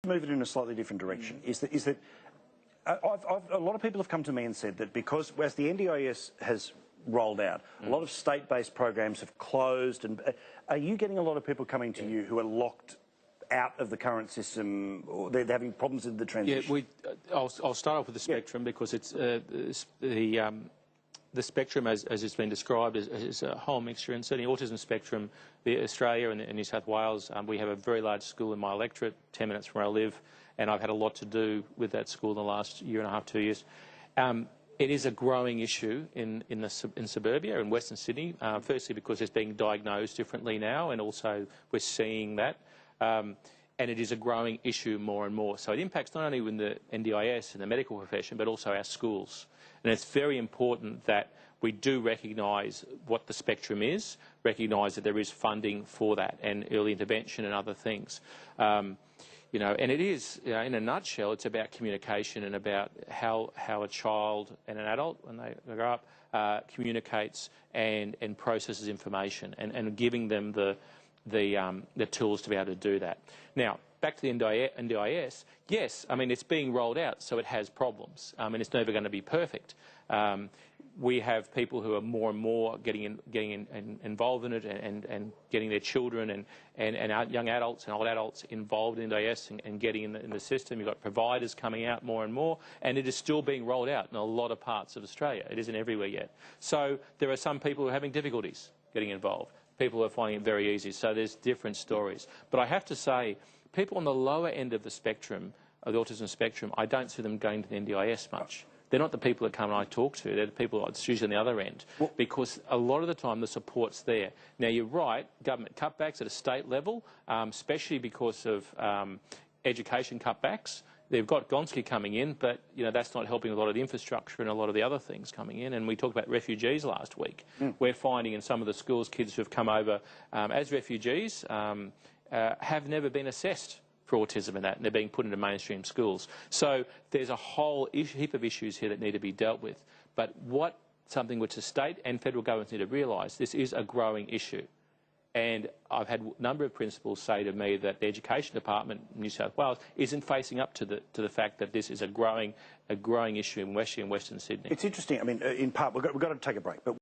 Move it in a slightly different direction. Is that a lot of people have come to me and said that because as the NDIS has rolled out, a lot of state-based programs have closed. And are you getting a lot of people coming to you who are locked out of the current system, or they're having problems with the transition? Yeah, I'll start off with the spectrum because it's the spectrum, as it's been described, is a whole mixture. And certainly autism spectrum, Australia and New South Wales, we have a very large school in my electorate, 10 minutes from where I live, and I've had a lot to do with that school in the last year and a half, 2 years. It is a growing issue in suburbia in Western Sydney, firstly because it's being diagnosed differently now, and also we're seeing that. And it is a growing issue more and more. So it impacts not only with the NDIS and the medical profession, but also our schools. And it's very important that we do recognise what the spectrum is, recognise that there is funding for that and early intervention and other things. You know, and it is, you know, in a nutshell, it's about communication and about how a child and an adult, when they grow up, communicates and processes information, and giving them the tools to be able to do that. Now, back to the NDIS, yes, I mean, it's being rolled out, so it has problems, and it's never going to be perfect. We have people who are more and more getting involved in it and getting their children and young adults and old adults involved in NDIS and getting in the system. You've got providers coming out more and more, and it is still being rolled out in a lot of parts of Australia. It isn't everywhere yet. So there are some people who are having difficulties getting involved. People are finding it very easy. So there's different stories. But I have to say, people on the lower end of the spectrum, of the autism spectrum, I don't see them going to the NDIS much. They're not the people that come and I talk to. They're the people that's usually on the other end, because a lot of the time the support's there. Now, you're right, government cutbacks at a state level, especially because of education cutbacks. They've got Gonski coming in, but you know that's not helping a lot of the infrastructure and a lot of the other things coming in. And we talked about refugees last week. We're finding in some of the schools kids who have come over as refugees have never been assessed for autism and that, and they're being put into mainstream schools. So there's a whole heap of issues here that need to be dealt with. But something which the state and federal governments need to realise, this is a growing issue. And I've had a number of principals say to me that the Education Department in New South Wales isn't facing up to the fact that this is a growing issue in Western Sydney. It's interesting. I mean, in part, we've got to take a break. But